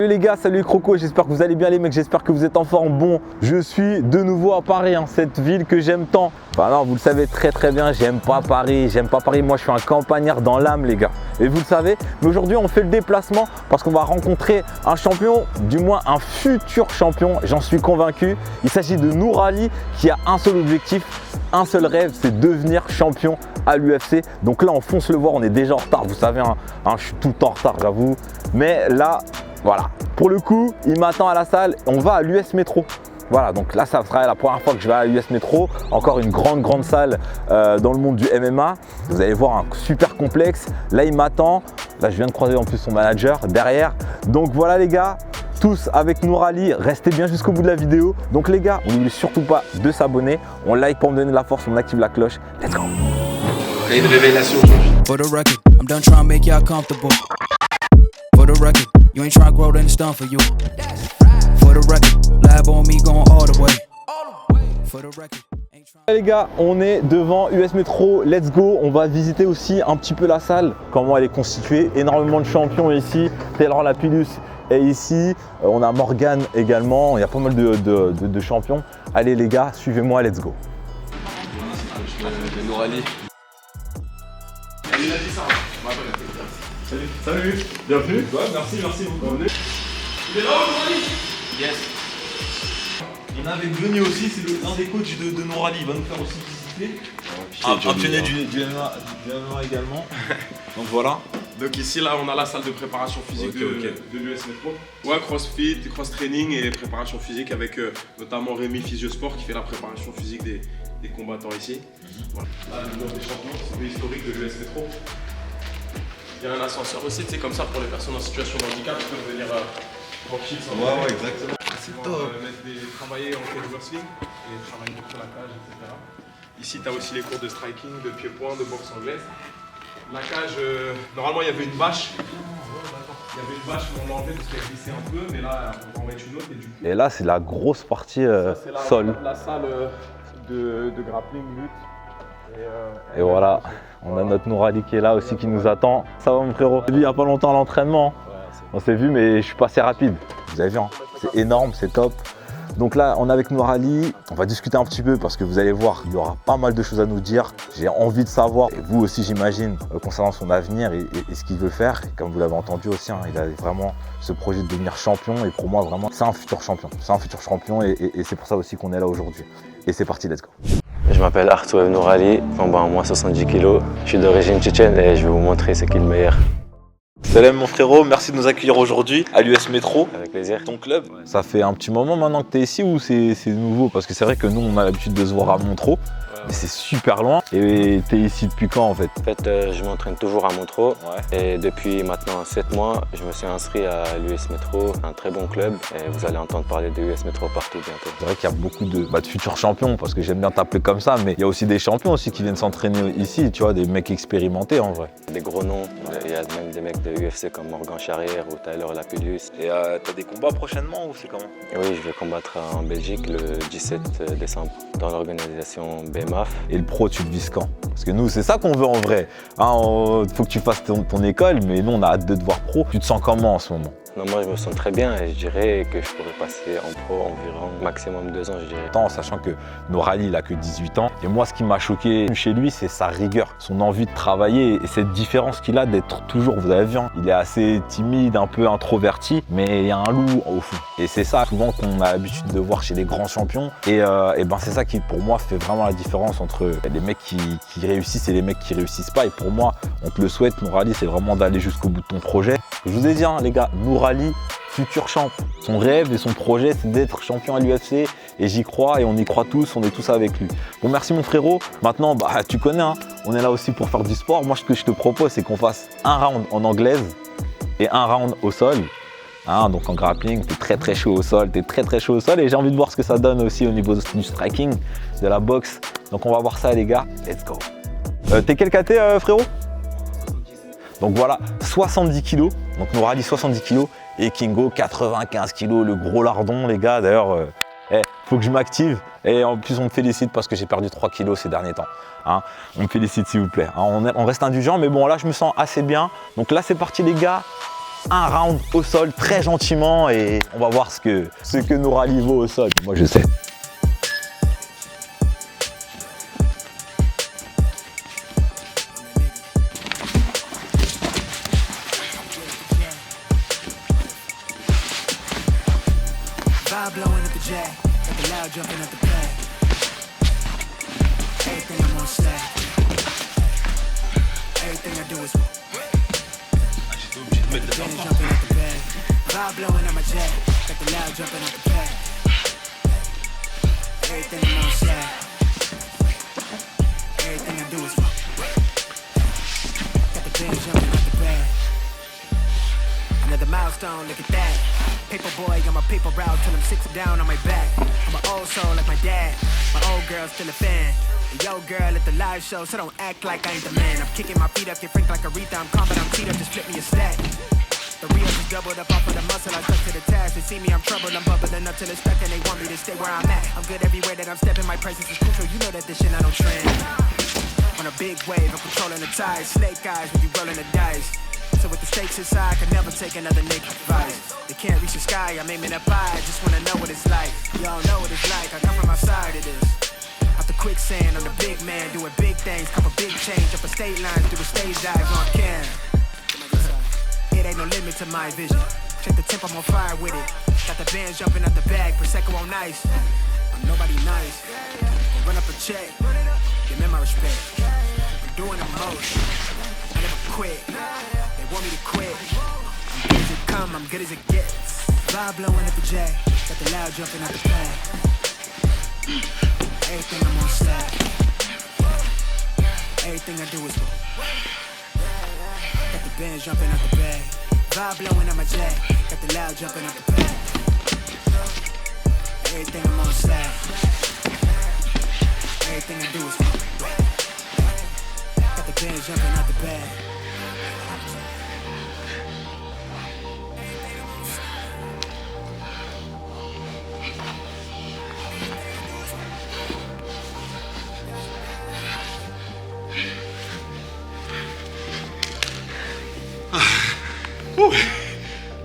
Salut les gars, salut les crocos, j'espère que vous allez bien les mecs, j'espère que vous êtes en forme. Bon, je suis de nouveau à Paris, cette ville que j'aime tant. Bah non, vous le savez très bien, j'aime pas Paris, moi je suis un campagnard dans l'âme les gars. Et vous le savez, mais aujourd'hui on fait le déplacement parce qu'on va rencontrer un champion, du moins un futur champion, j'en suis convaincu. Il s'agit de Nour Ali qui a un seul objectif, un seul rêve, c'est devenir champion à l'UFC. Donc là on fonce le voir, on est déjà en retard, vous savez, je suis tout le temps en retard j'avoue. Mais là, voilà, pour le coup, il m'attend à la salle, on va à l'US Metro. Voilà, donc là, ça sera la première fois que je vais à l'US Metro. Encore une grande salle dans le monde du MMA. Vous allez voir un super complexe. Là, il m'attend. Là, je viens de croiser en plus son manager derrière. Donc voilà les gars, tous avec Nour Ali. Restez bien jusqu'au bout de la vidéo. Donc les gars, on n'oublie surtout pas de s'abonner. On like pour me donner de la force, on active la cloche. Let's go. Il y a une révélation aujourd'hui. For the record, I'm done trying to make y'all comfortable. For the record, you ain't trying to grow, then it's done for you. For the record, lab on me going all the way. For the record, ain't trying. Les gars, on est devant US Metro, let's go. On va visiter aussi un petit peu la salle, comment elle est constituée. Énormément de champions ici. Taylor Lapillus est ici. On a Morgan également. Il y a pas mal de champions. Allez les gars, suivez-moi, let's go. De Nour Ali. Il a dit ça. Salut, bienvenue. Ouais, merci beaucoup. Bienvenue. Il est là aujourd'hui. Yes. On a avec Denis aussi, c'est l'un des coachs de Nour Ali. Il va nous faire aussi visiter. Un pionnier du MMA également. Donc voilà. Donc ici, là, on a la salle de préparation physique de l'US Metro. Ouais, crossfit, cross-training et préparation physique avec notamment Rémi Physiosport qui fait la préparation physique des combattants ici. Voilà. Là, le mur des champions, c'est l'historique de l'US Metro. Il y a un ascenseur aussi, c'est comme ça pour les personnes en situation de handicap, ils peuvent venir tranquille sans Ouais, exactement. C'est top. Travailler en cage wrestling et travailler contre la cage, etc. Ici, tu as aussi les cours de striking, de pied-point, de boxe anglaise. La cage, normalement, il y avait une bâche. Il y avait une bâche, mais on l'a enlevée parce qu'elle glissait un peu, mais là, on va en mettre une autre. Et, du coup, Et là, c'est la grosse partie sol. La salle de grappling, lutte. Et voilà, on a notre Nour Ali qui est là aussi, qui nous attend. Ça va mon frérot? Il n'y a pas longtemps à l'entraînement. On s'est vu, mais je suis pas assez rapide. Vous avez vu, hein, c'est énorme, c'est top. Donc là, on est avec Nour Ali. On va discuter un petit peu parce que vous allez voir, il y aura pas mal de choses à nous dire. J'ai envie de savoir, et vous aussi j'imagine, concernant son avenir et ce qu'il veut faire. Et comme vous l'avez entendu aussi, hein, il a vraiment ce projet de devenir champion. Et pour moi, vraiment, c'est un futur champion. C'est un futur champion et c'est pour ça aussi qu'on est là aujourd'hui. Et c'est parti, let's go. Je m'appelle Arthur Nour Ali, combat en moins 70 kg. Je suis d'origine tchétchène et je vais vous montrer ce qui est le meilleur. Salam mon frérot, merci de nous accueillir aujourd'hui à l'US Metro. Avec plaisir. Ton club. Ça fait un petit moment maintenant que tu es ici ou c'est nouveau? Parce que c'est vrai que nous on a l'habitude de se voir à Montreux. Mais c'est super loin. Et t'es ici depuis quand en fait? En fait, je m'entraîne toujours à Montreux. Et depuis maintenant 7 mois, je me suis inscrit à l'US Metro, un très bon club. Et vous allez entendre parler de l'US Metro partout bientôt. C'est vrai qu'il y a beaucoup de futurs champions, parce que j'aime bien t'appeler comme ça, mais il y a aussi des champions aussi qui viennent s'entraîner ici, tu vois, des mecs expérimentés en vrai. Des gros noms, il y a même des mecs de UFC comme Morgan Charrière ou Tyler Lapillus. Et t'as des combats prochainement ou c'est comment? Oui, je vais combattre en Belgique le 17 décembre dans l'organisation BMAF. Et le pro, tu le vises quand? Parce que nous, c'est ça qu'on veut en vrai. Hein, faut que tu fasses ton école, mais nous, on a hâte de te voir pro. Tu te sens comment en ce moment? Non, moi, je me sens très bien et je dirais que je pourrais passer en pro environ maximum 2 ans, je dirais. En sachant que Nour Ali, il a que 18 ans. Et moi, ce qui m'a choqué chez lui, c'est sa rigueur, son envie de travailler et cette différence qu'il a d'être toujours, vous avez vu, hein, il est assez timide, un peu introverti, mais il y a un loup au fond. Et c'est ça souvent qu'on a l'habitude de voir chez les grands champions. Et ben c'est ça qui, pour moi, fait vraiment la différence entre les mecs qui réussissent et les mecs qui réussissent pas. Et pour moi, on te le souhaite, Nour Ali, c'est vraiment d'aller jusqu'au bout de ton projet. Je vous ai dit, hein, les gars, Nour Ali, futur champ. Son rêve et son projet, c'est d'être champion à l'UFC et j'y crois et on y croit tous, on est tous avec lui. Bon, merci mon frérot. Maintenant, bah, tu connais, hein, on est là aussi pour faire du sport. Moi, ce que je te propose, c'est qu'on fasse un round en anglaise et un round au sol. Hein, donc en grappling, t'es très chaud au sol, et j'ai envie de voir ce que ça donne aussi au niveau du striking, de la boxe. Donc on va voir ça les gars, let's go. T'es quel KT frérot? Donc voilà, 70 kg, donc Nour Ali 70 kg et Kingo 95 kg, le gros lardon les gars. D'ailleurs, faut que je m'active et en plus on me félicite parce que j'ai perdu 3 kg ces derniers temps. Hein. On me félicite s'il vous plaît. Hein, on reste indulgent mais bon là je me sens assez bien. Donc là c'est parti les gars, un round au sol très gentiment et on va voir ce que Nourali vaut au sol. Moi je sais. Vibe blowing at the jack, got the loud jumping at the pad. Everything I'm on slack. Everything I do is jumping at the bag. Vibe blowing at my jack, got the loud jumping at the pad. Everything I'm on slack. Everything I do is got the band jumping at the bag. Another milestone, look at that. Paper boy, got my paper route till I'm 6 down on my back. I'm an old soul like my dad. My old girl's still a fan. And yo girl at the live show, so don't act like I ain't the man. I'm kicking my feet up, get frank like Aretha. I'm calm, but I'm teed up, just flip me a stack. The real just doubled up off of the muscle, I stuck to the task. They see me, I'm troubled, I'm bubbling up till it's stuck, and they want me to stay where I'm at. I'm good everywhere that I'm stepping, my presence is crucial. You know that this shit I don't trend. On a big wave, I'm controlling the tide. Snake eyes when you rolling the dice. So with the stakes inside, I can never take another naked advice. They can't reach the sky, I'm aiming up high. I just wanna know what it's like. Y'all know what it's like, I come from outside of this. Out the quicksand, I'm the big man, doing big things. Couple big change, up a state lines, doing stage dives on cam. It ain't no limit to my vision. Check the temp, I'm on fire with it. Got the bands jumping out the bag, Prosecco on ice. I'm nobody nice. Run up a check, give me my respect. I'm doing the most, I never quit. They want me to quit. I'm good as it come, I'm good as it gets. Vibe blowing at the jack, got the loud jumping out the pad. Everything I'm on slack. Everything I do is got the bands jumping out the bag. Vibe blowing at my jack, got the loud jumping out the pad. Everything I'm on slack. Everything I do is got the bands jumping out the bag.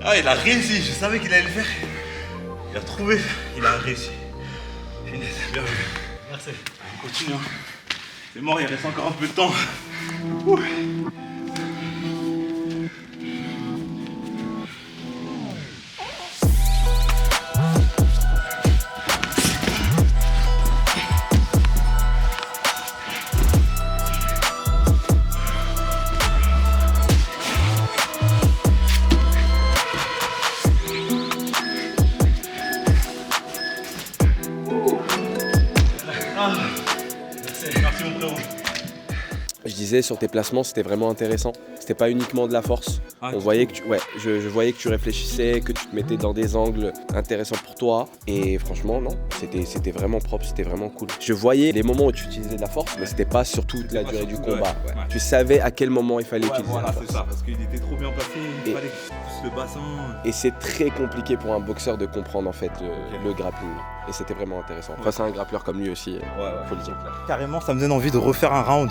Ah, il a réussi, je savais qu'il allait le faire. Il a trouvé, il a réussi. Finesse, bien vu. Merci. On continue. C'est mort, il reste encore un peu de temps. Ouh. Merci mon frérot. Je disais sur tes placements, c'était vraiment intéressant. C'était pas uniquement de la force. On voyait que je voyais que tu réfléchissais, que tu te mettais dans des angles intéressants pour toi. Et franchement, non, c'était vraiment propre, c'était vraiment cool. Je voyais les moments où tu utilisais de la force, mais c'était pas sur toute la durée du combat. Ouais. Tu savais à quel moment il fallait utiliser la force. C'est ça, parce qu'il était trop bien placé, il fallait qu'il pousse le bassin. Et c'est très compliqué pour un boxeur de comprendre en fait le grappling. Et c'était vraiment intéressant. Face à un grappleur comme lui aussi, faut le dire. Carrément, ça me donne envie de refaire un round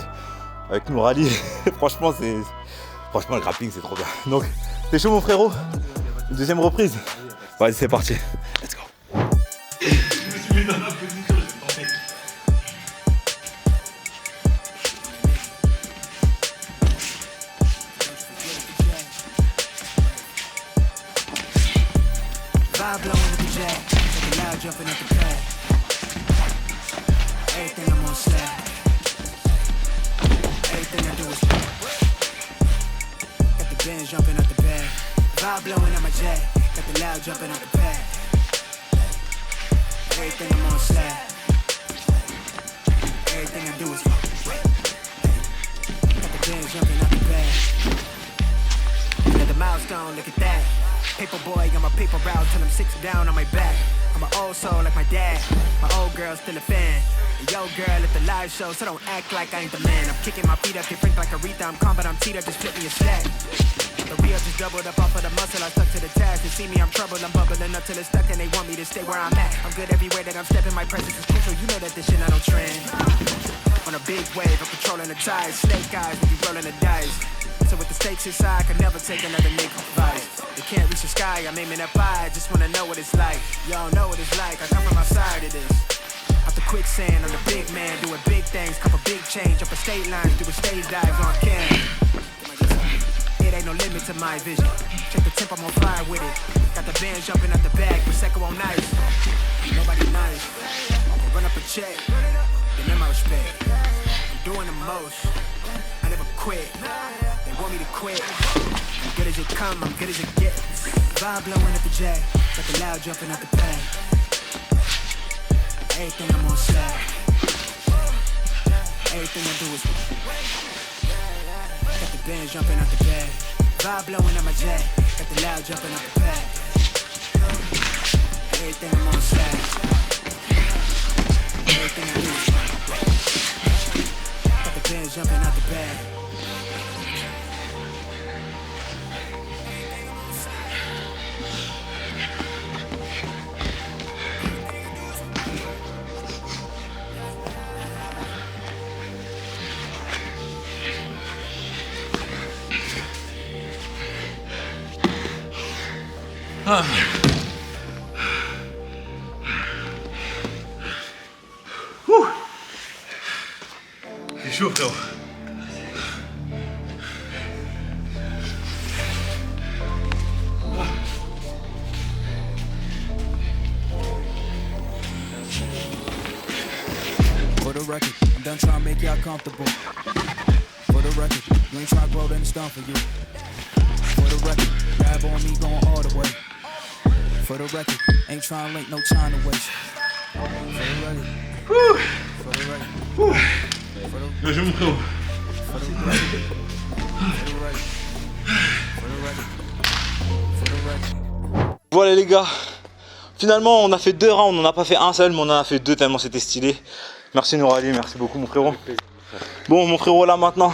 avec Nourali. Franchement, le grappling, c'est trop bien. Donc, t'es chaud, mon frérot? Une deuxième reprise? Vas-y, c'est parti. Let's go. Je me suis mis dans la position, j'ai tenté. Vibe blowing at the jack, got the loud jumping at the pad. Everything I'm on slack. Everything I do is got the bands jumping out the bag. Vibe blowing at my jack, got the loud jumping out the pad. Everything I'm on slack. Everything I do is got the bands jumping out the bag. Another milestone, look at that. Paper boy, got my paper route till I'm 6 down on my back. I'm an old soul like my dad. My old girl's still a fan. And yo girl at the live show, so don't act like I ain't the man. I'm kicking my feet up, get frank like Aretha. I'm calm, but I'm teed up, just flip me a stack. The real just doubled up off of the muscle, I stuck to the task. They see me, I'm troubled, I'm bubbling up till it's stuck, and they want me to stay where I'm at. I'm good everywhere that I'm stepping, my presence is crucial. You know that this shit I don't trend. On a big wave, I'm controlling the tide. Snake eyes when you rolling the dice. So with the stakes inside, I can never take another naked advice. They can't reach the sky, I'm aiming up high, just wanna know what it's like. Y'all know what it's like, I come from outside of this. Out the quicksand, I'm the big man, doing big things, couple big change, up a state line, doing stage dives on cam. It ain't no limit to my vision. Check the temp, I'm on fire with it. Got the band jumping out the bag, Prosecco on ice. Nobody nice. Run up a check, then my respect. I'm doing the most. I never quit. They want me to quit. I'm good as you come, I'm good as you get. Vibe blowing at the jack, got the loud jumping out the bag. Everything I'm on slack. Everything I do is got the band jumping out the bag. Vibe blowing at my jack, got the loud jumping out the bag. Everything I'm on slack. Everything I do. Got the band jumping out the bag. C'est chaud, frérot. For the record, I'm done trying to make y'all comfortable. For the record, you ain't trying to grow, then it's done for you. For the record, grab on me going all the way. For the record, ain't trying to link, no time to waste. For the record, for the record, for the Bien joué, mon frérot. For the record, for the record, for the record, for the record. Voilà les gars, finalement on a fait 2 rounds, on n'a pas fait un seul mais on en a fait 2 tellement c'était stylé. Merci Nourali, merci beaucoup mon frérot. Bon mon frérot là maintenant,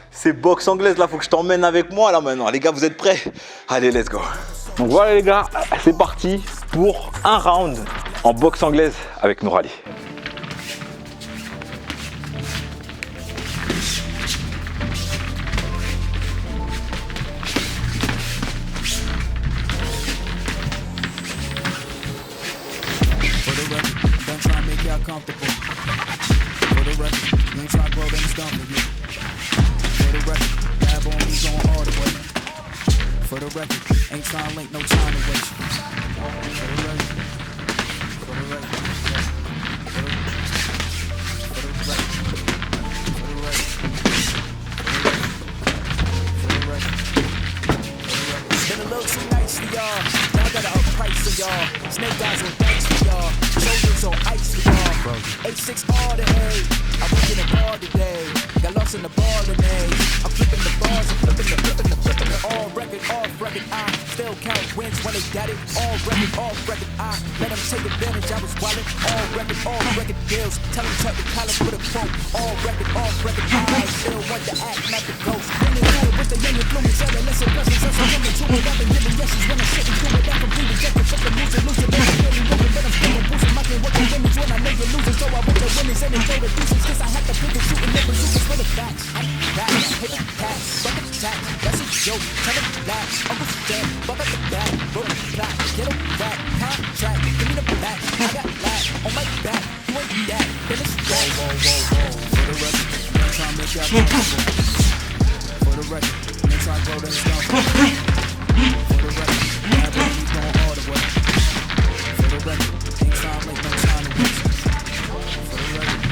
c'est boxe anglaise là, faut que je t'emmène avec moi là maintenant. Les gars vous êtes prêts? Allez let's go. Donc voilà les gars, c'est parti pour un round en boxe anglaise avec Nourali. For the record, I'm done trying to make y'all comfortable. For the record, you ain't trying to grow, then it's done for you. For the record, grab on me going all the way. For the record, ain't trying to link, no time to waste. For the record, for the record, for the record, for the record, for the record. Been a little too nice for y'all. Now I gotta up price for y'all. Snake eyes on dice for y'all. Shoulders on ice for y'all. 8-6 all the hay. I went in the bar today. Got lost in the bar today. I'm flipping the bars, I'm flipping the all record, off record. I still count wins when they got it. All record, off record. I let them take advantage. I was wildin'. All record deals. Tell them tuck the collar with a quote. All record, off record. I still want to act like the ghost. Bring it down with the young influence. Listen, presence, I'm coming to it. I've been giving yeses when I'm sitting through it. I completely rejected. Fuck the loser, but I'm really moving. But I'm still boosting. My game working winners when I know you're losing. So I want the winners and enjoy the deuces. Cause I have to pick and shoot and never shoot for the facts. I'm back, hit the tax, bucket tax. That's a joke, tell them black. Uncle Stan, buck up the back, roll the flat, get a back, contract, give me the back. I got black on my back, you ain't that, then it's that. Whoa. For the record, I'm trying to make y'all comfortable. For the record, I'm trying to grow, then it's done for you. For the record, grab on me going all the way. For the record, ain't trying to make no time to waste. For the record,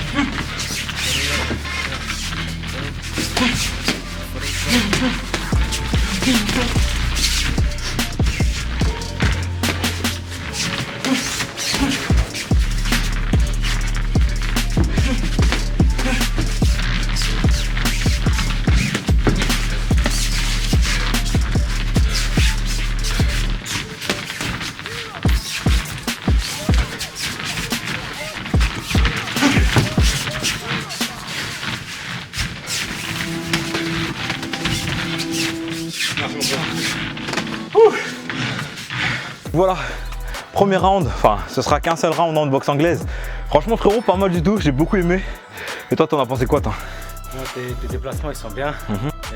Voilà, premier round, enfin ce sera qu'un seul round en boxe anglaise. Franchement frérot, pas mal du tout, j'ai beaucoup aimé. Et toi t'en as pensé quoi toi? Moi, tes déplacements ils sont bien.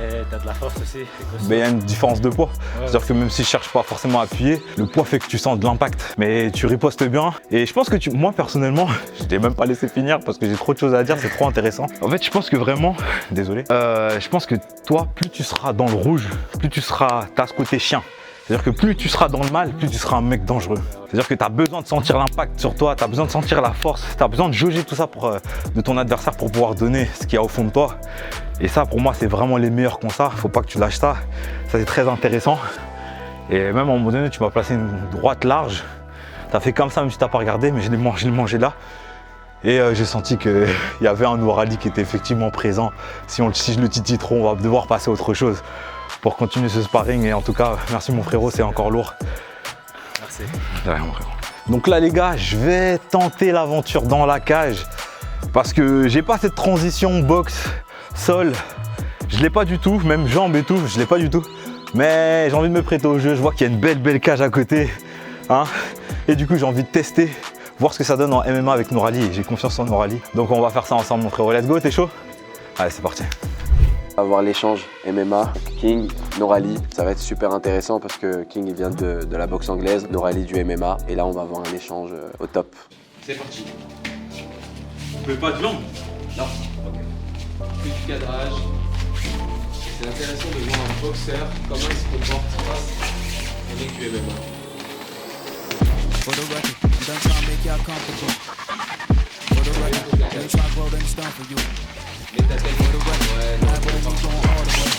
Et t'as de la force aussi. Mais il y a une différence de poids. C'est-à-dire que même si je cherche pas forcément à appuyer, le poids fait que tu sens de l'impact. Mais tu ripostes bien. Et je pense que moi personnellement, je t'ai même pas laissé finir parce que j'ai trop de choses à dire, c'est trop intéressant. En fait, je pense que vraiment, désolé, je pense que toi, plus tu seras dans le rouge, plus t'as ce côté chien. C'est-à-dire que plus tu seras dans le mal, plus tu seras un mec dangereux. C'est-à-dire que tu as besoin de sentir l'impact sur toi, tu as besoin de sentir la force, tu as besoin de jauger tout ça de ton adversaire pour pouvoir donner ce qu'il y a au fond de toi. Et ça, pour moi, c'est vraiment les meilleurs qui ont ça. Faut pas que tu lâches ça. Ça, c'est très intéressant. Et même à un moment donné, tu m'as placé une droite large. Tu as fait comme ça, même si tu n'as pas regardé, mais je l'ai mangé là. Et j'ai senti qu'il y avait un Nourali qui était effectivement présent. Si je le titille trop, on va devoir passer à autre chose pour continuer ce sparring. Et en tout cas, merci mon frérot, c'est encore lourd. Merci. De rien, mon frérot. Donc là, les gars, je vais tenter l'aventure dans la cage parce que j'ai pas cette transition boxe, sol. Je l'ai pas du tout, même jambes et tout, je l'ai pas du tout. Mais j'ai envie de me prêter au jeu. Je vois qu'il y a une belle cage à côté. Hein, et du coup, j'ai envie de tester, voir ce que ça donne en MMA avec Nourali. J'ai confiance en Nourali. Donc on va faire ça ensemble, mon frérot. Let's go, t'es chaud? Allez, c'est parti. Avoir l'échange MMA, King, Nourali, ça va être super intéressant parce que King il vient de la boxe anglaise, Nourali du MMA, et là on va avoir un échange au top. C'est parti. Vous pouvez pas de langue? Non. Ok. Plus de cadrage. C'est intéressant de voir un boxeur, comment il se comporte face avec du MMA. For the record, I'm done trying to make y'all comfortable. For the record, I ain't trying to grow them stuff for you. Mets ta tête For the record, ouais, live boys, we going all the way.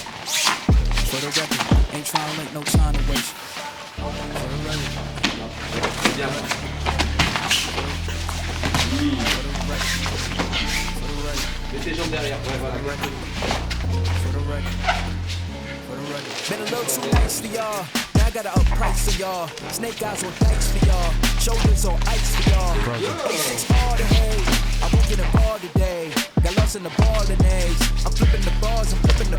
For the record, ain't trying to make no time to waste. For the record, c'est bien. Oui. Mets tes jambes derrière, ouais voilà. for the record, for the record. Been a little too nice for y'all. Now I gotta up price for y'all. Snake eyes on dice for y'all. Shoulders on ice for y'all. A6 all the hay. I won't get a ball today. Got lost in the ball and A's. I'm flipping the bars, I'm flipping the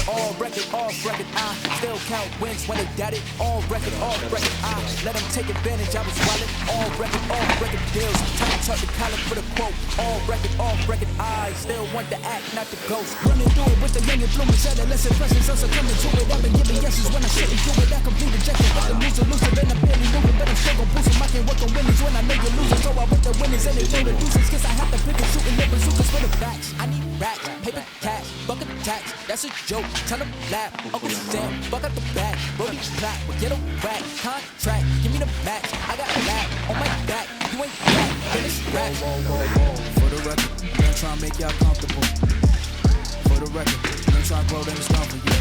all record, off record. I still count wins when they got it. All record, off record. I let them take advantage. I was wallet. All record, off record deals. Time to tuck the collar for the quote. All record, off record. I still want the act, not the ghost. Running through it with the young and blooming. Adolescent presence, I'm succumbing to it. I've been giving yeses when I shouldn't do it. I complete rejection, but the moves elusive and I'm barely moving, but I'm still gon' boost 'em. I can't work on winnings when I know you're losing. So I want the winners and they know the deuces. Cause I have to pick and shoot and live bazookas for the facts. I need racks, paper cash, bucket tax. That's a joke, tell them laugh. Uncle Sam, fuck out the back. Brody clap, we get a whack. Contract, give me the match. I got a lap on my back. You ain't back, finish rap. For the record, I'm trying to make y'all comfortable. For the record, I'm trying to grow them stuff for you.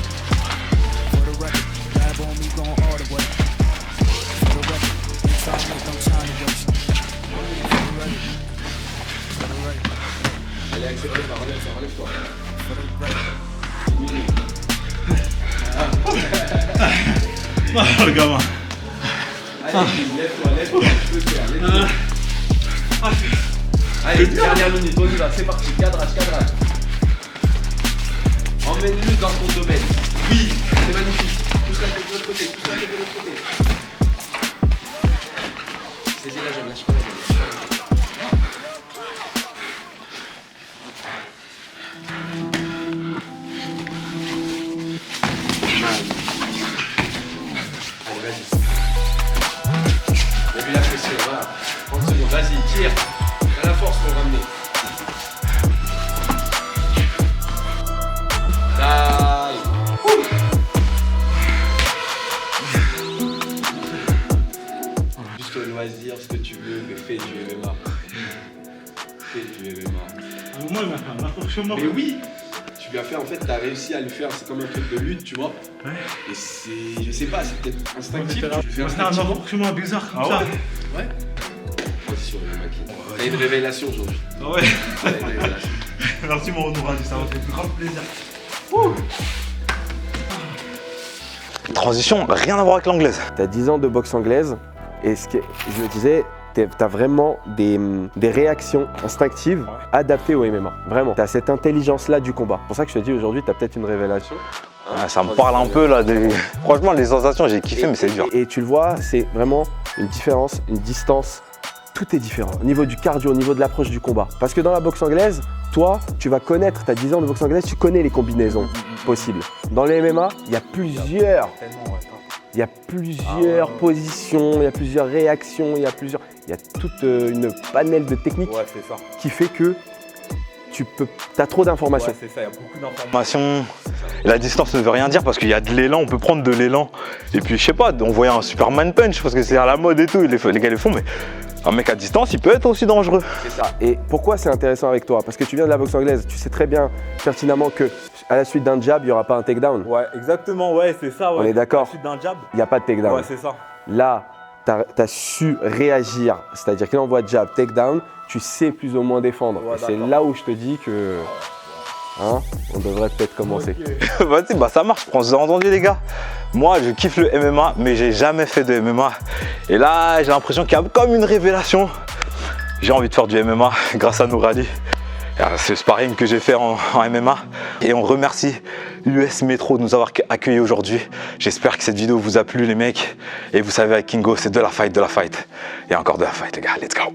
For the record, lab on me going all the way. For the record, ain't trying to make no time to waste. For the record, for the record. Allez, accepte, relève-toi. For the record. Le gamin. Allez, lève-toi, tu peux le faire, lève-toi. Allez, dernière minute, on y va, c'est parti, cadrage. Emmène-le dans ton domaine. Oui, c'est magnifique. Pousse la tête de l'autre côté, Saisis la jambe, lâche pas la jambe. Allez, vas-y. Il a vu la pression, voilà. 30 secondes, vas-y, tire. T'as la force pour le ramener. Taille. Juste au loisir, ce que tu veux, mais fais du MMA. Fais du MMA. Mais oui, tu lui as fait, en fait, t'as réussi à lui faire, c'est comme un truc de lutte, tu vois. Ouais. Et c'est, je sais pas, c'est peut-être instinctif. C'était un rapprochement bizarre comme ça. Ouais. Vas-y sur le maquis. T'as une révélation aujourd'hui. Ouais. T'as une révélation. Merci mon Nourali, ça m'a fait grand plaisir. Transition, rien à voir avec l'anglaise. T'as 10 ans de boxe anglaise, et ce que je le disais, t'as vraiment des réactions instinctives adaptées au MMA. Vraiment, t'as cette intelligence-là du combat. C'est pour ça que je te dis aujourd'hui, t'as peut-être une révélation. Ah, ça me parle un peu là. Franchement, les sensations, j'ai kiffé, mais c'est dur. Et tu le vois, c'est vraiment une différence, une distance. Tout est différent. Au niveau du cardio, au niveau de l'approche du combat. Parce que dans la boxe anglaise, toi, tu vas connaître, tu as 10 ans de boxe anglaise, tu connais les combinaisons possibles. Dans le MMA, il y a plusieurs positions, il y a plusieurs réactions, il y a toute une panel de techniques qui fait que tu as trop d'informations. Ouais, c'est ça, il y a beaucoup d'informations. La distance ne veut rien dire parce qu'il y a de l'élan, on peut prendre de l'élan. Et puis je sais pas, on voyait un Superman punch parce que c'est à la mode et tout, les gars le font, mais un mec à distance, il peut être aussi dangereux. C'est ça. Et pourquoi c'est intéressant avec toi? Parce que tu viens de la boxe anglaise, tu sais très bien pertinemment que à la suite d'un jab, il n'y aura pas un takedown. Ouais, exactement, ouais, c'est ça. Ouais. On est d'accord. À la suite d'un jab. Il n'y a pas de takedown. Ouais, c'est ça. Là, tu as su réagir, c'est-à-dire qu'il envoie jab, takedown, tu sais plus ou moins défendre. Ouais, et c'est là où je te dis que on devrait peut-être commencer. Okay. Vas-y, bah ça marche, vous avez entendu les gars. Moi, je kiffe le MMA, mais j'ai jamais fait de MMA. Et là, j'ai l'impression qu'il y a comme une révélation. J'ai envie de faire du MMA grâce à Nourali. C'est le sparring que j'ai fait en MMA. Et on remercie l'US Metro de nous avoir accueillis aujourd'hui. J'espère que cette vidéo vous a plu les mecs. Et vous savez, avec Kingo, c'est de la fight. Et encore de la fight les gars, let's go.